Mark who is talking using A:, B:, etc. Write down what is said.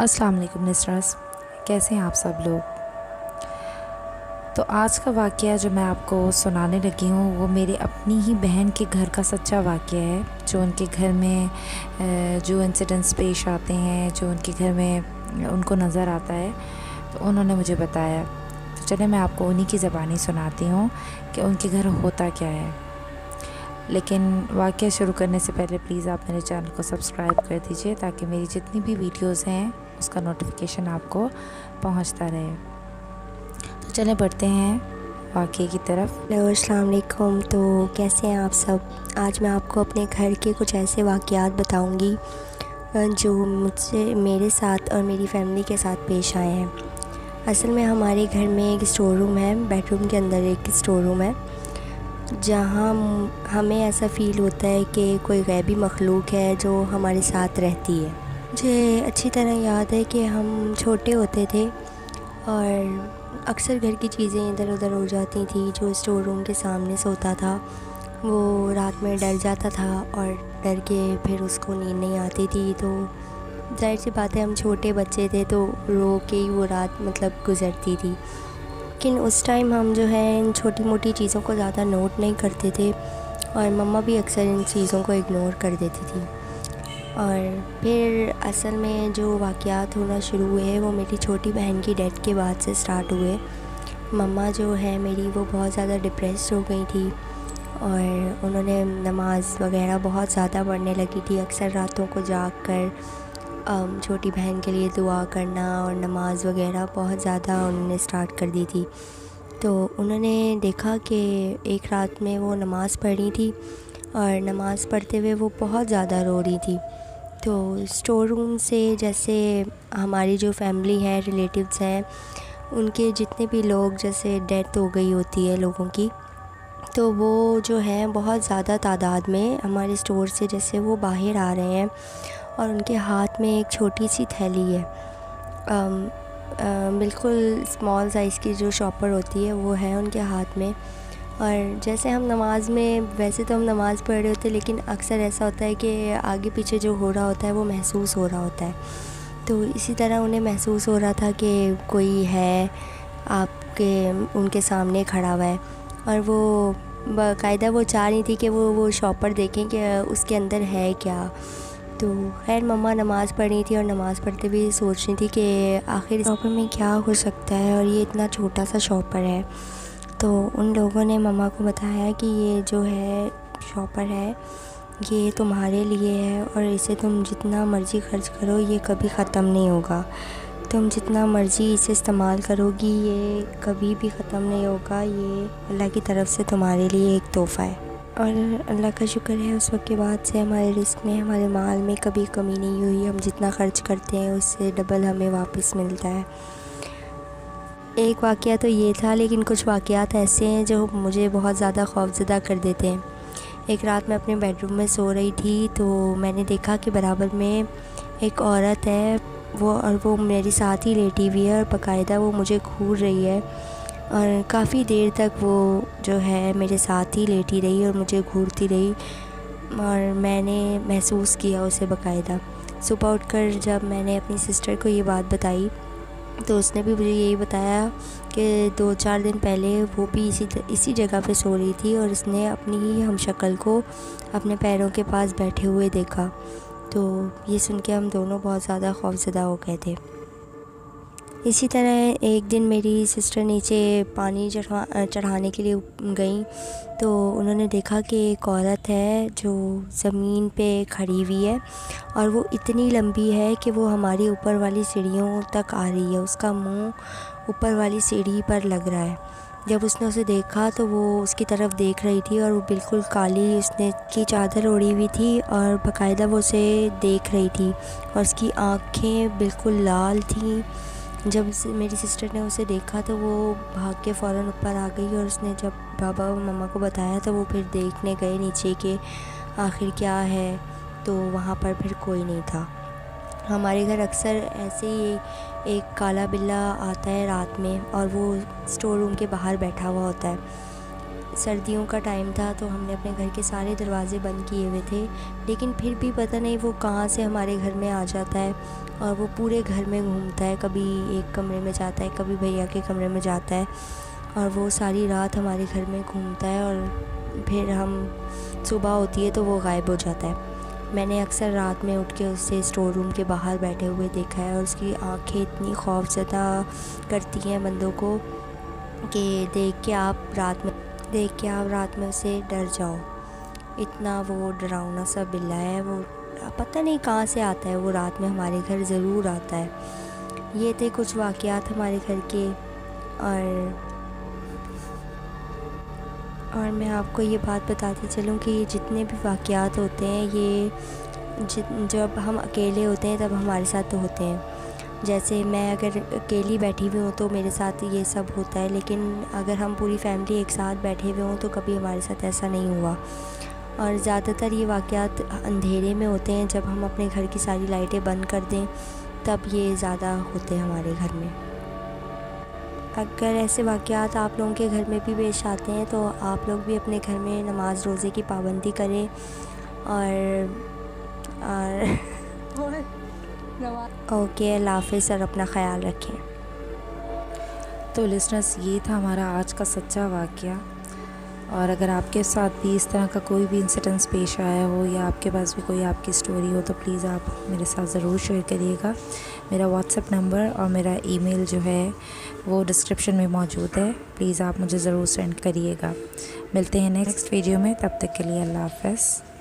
A: अस्सलाम वालेकुम लिस्टनर्स, कैसे हैं आप सब लोग। तो आज का वाक़या जो मैं आपको सुनाने लगी हूँ वो मेरी अपनी ही बहन के घर का सच्चा वाक़या है। जो उनके घर में जो इंसिडेंट्स पेश आते हैं, जो उनके घर में उनको नज़र आता है, तो उन्होंने मुझे बताया। तो चले मैं आपको उन्हीं की ज़बानी सुनाती हूँ कि उनके घर होता क्या है। लेकिन वाक़या शुरू करने से पहले प्लीज़ आप मेरे चैनल को सब्सक्राइब कर दीजिए ताकि मेरी जितनी भी वीडियोस हैं उसका नोटिफिकेशन आपको पहुंचता रहे। तो चले बढ़ते हैं वाक़ये की तरफ।
B: हेलो, अस्सलाम वालेकुम। तो कैसे हैं आप सब। आज मैं आपको अपने घर के कुछ ऐसे वाक़यात बताऊंगी जो मुझसे मेरे साथ और मेरी फैमिली के साथ पेश आए हैं। असल में हमारे घर में एक स्टोर रूम है, बेडरूम के अंदर एक स्टोर रूम है, जहाँ हमें ऐसा फ़ील होता है कि कोई गैबी मखलूक है जो हमारे साथ रहती है। मुझे अच्छी तरह याद है कि हम छोटे होते थे और अक्सर घर की चीज़ें इधर उधर हो जाती थी। जो स्टोर रूम के सामने सोता था वो रात में डर जाता था और डर के फिर उसको नींद नहीं आती थी। तो जाहिर सी बात है, हम छोटे बच्चे थे तो रो के ही वो रात गुज़रती थी। लेकिन उस टाइम हम जो है इन छोटी मोटी चीज़ों को ज़्यादा नोट नहीं करते थे और मम्मा भी अक्सर इन चीज़ों को इग्नोर कर देती थी। और फिर असल में जो वाक़यात होना शुरू हुए वो मेरी छोटी बहन की डेथ के बाद से स्टार्ट हुए। मम्मा जो है मेरी वो बहुत ज़्यादा डिप्रेस्ड हो गई थी और उन्होंने नमाज़ वगैरह बहुत ज़्यादा पढ़ने लगी थी। अक्सर रातों को जाग कर छोटी बहन के लिए दुआ करना और नमाज़ वगैरह बहुत ज़्यादा उन्होंने स्टार्ट कर दी थी। तो उन्होंने देखा कि एक रात में वो नमाज़ पढ़ रही थी और नमाज़ पढ़ते हुए वो बहुत ज़्यादा रो रही थी। तो स्टोर रूम से जैसे हमारी जो फैमिली है, रिलेटिव्स हैं, उनके जितने भी लोग जैसे डेथ हो गई होती है लोगों की, तो वो जो है बहुत ज़्यादा तादाद में हमारे स्टोर से जैसे वो बाहर आ रहे हैं और उनके हाथ में एक छोटी सी थैली है। बिल्कुल स्मॉल साइज़ की जो शॉपर होती है वो है उनके हाथ में। और जैसे हम नमाज़ में, वैसे तो हम नमाज़ पढ़ रहे होते हैं लेकिन अक्सर ऐसा होता है कि आगे पीछे जो हो रहा होता है वो महसूस हो रहा होता है। तो इसी तरह उन्हें महसूस हो रहा था कि कोई है आपके उनके सामने खड़ा हुआ है और वो बाकायदा वो चाह रही थी कि वो शॉपर देखें कि उसके अंदर है क्या। तो खैर मम्मा नमाज़ पढ़ रही थी और नमाज़ पढ़ते हुए सोच रही थी कि आखिर शॉपर में क्या हो सकता है और ये इतना छोटा सा शॉपर है। तो उन लोगों ने मम्मा को बताया कि ये जो है शॉपर है ये तुम्हारे लिए है और इसे तुम जितना मर्ज़ी खर्च करो ये कभी ख़त्म नहीं होगा। तुम जितना मर्ज़ी इसे इस्तेमाल करोगी ये कभी भी ख़त्म नहीं होगा। ये अल्लाह की तरफ से तुम्हारे लिए एक तोहफ़ा है। और अल्लाह का शुक्र है उस वक्त के बाद से हमारे रिस्क में, हमारे माल में कभी कमी नहीं हुई। हम जितना ख़र्च करते हैं उससे डबल हमें वापस मिलता है। एक वाक़या तो ये था, लेकिन कुछ वाक़यात ऐसे हैं जो मुझे बहुत ज़्यादा खौफज़दा कर देते हैं। एक रात मैं अपने बेडरूम में सो रही थी तो मैंने देखा कि बराबर में एक औरत है वो मेरे साथ ही लेटी हुई है और बाकायदा वो मुझे घूर रही है और काफ़ी देर तक वो जो है मेरे साथ ही लेटी रही और मुझे घूरती रही और मैंने महसूस किया उसे बाकायदा। सुबह उठकर जब मैंने अपनी सिस्टर को ये बात बताई तो उसने भी मुझे यही बताया कि 2-4 दिन पहले वो भी इसी जगह पे सो रही थी और उसने अपनी ही हमशक्ल को अपने पैरों के पास बैठे हुए देखा। तो ये सुन के हम दोनों बहुत ज़्यादा खौफज़दा हो गए थे। इसी तरह एक दिन मेरी सिस्टर नीचे पानी चढ़ाने के लिए गई तो उन्होंने देखा कि एक औरत है जो ज़मीन पे खड़ी हुई है और वो इतनी लंबी है कि वो हमारी ऊपर वाली सीढ़ियों तक आ रही है। उसका मुंह ऊपर वाली सीढ़ी पर लग रहा है। जब उसने उसे देखा तो वो उसकी तरफ देख रही थी और वो बिल्कुल काली, उसने की चादर ओढ़ी हुई थी और बाकायदा वो उसे देख रही थी और उसकी आँखें बिल्कुल लाल थीं। जब मेरी सिस्टर ने उसे देखा तो वो भाग के फ़ौरन ऊपर आ गई और उसने जब पापा और मम्मा को बताया तो वो फिर देखने गए नीचे कि आखिर क्या है। तो वहाँ पर फिर कोई नहीं था। हमारे घर अक्सर ऐसे ही एक काला बिल्ला आता है रात में और वो स्टोर रूम के बाहर बैठा हुआ होता है। सर्दियों का टाइम था तो हमने अपने घर के सारे दरवाज़े बंद किए हुए थे, लेकिन फिर भी पता नहीं वो कहाँ से हमारे घर में आ जाता है और वो पूरे घर में घूमता है। कभी एक कमरे में जाता है, कभी भैया के कमरे में जाता है और वो सारी रात हमारे घर में घूमता है और फिर हम सुबह होती है तो वो गायब हो जाता है। मैंने अक्सर रात में उठ के उसे स्टोर रूम के बाहर बैठे हुए देखा है और उसकी आंखें इतनी खौफज़दा करती हैं बंदों को कि देख के आप रात में उसे डर जाओ। इतना वो डरावना सा बिल्ला है। वो पता नहीं कहाँ से आता है, वो रात में हमारे घर ज़रूर आता है। ये थे कुछ वाक़यात हमारे घर के। और मैं आपको ये बात बताती चलूँ कि जितने भी वाक़यात होते हैं ये जब हम अकेले होते हैं तब हमारे साथ तो होते हैं। जैसे मैं अगर अकेली बैठी हुई हूँ तो मेरे साथ ये सब होता है, लेकिन अगर हम पूरी फैमिली एक साथ बैठे हुए हों तो कभी हमारे साथ ऐसा नहीं हुआ। और ज़्यादातर ये वाक़यात अंधेरे में होते हैं, जब हम अपने घर की सारी लाइटें बंद कर दें तब ये ज़्यादा होते हैं हमारे घर में। अगर ऐसे वाक़यात आप लोगों के घर में भी पेश आते हैं तो आप लोग भी अपने घर में नमाज रोज़े की पाबंदी करें और ओके, अल्लाह हाफ़िज़ और अपना ख़याल रखें।
A: तो लिसनर्स, ये था हमारा आज का सच्चा वाक़या। और अगर आपके साथ भी इस तरह का कोई भी इंसिडेंस पेश आया हो या आपके पास भी कोई आपकी स्टोरी हो तो प्लीज़ आप मेरे साथ ज़रूर शेयर करिएगा। मेरा व्हाट्सएप नंबर और मेरा ईमेल जो है वो डिस्क्रिप्शन में मौजूद है। प्लीज़ आप मुझे ज़रूर सेंड करिएगा। मिलते हैं नेक्स्ट वीडियो में, तब तक के लिए अल्लाह हाफ़िज़।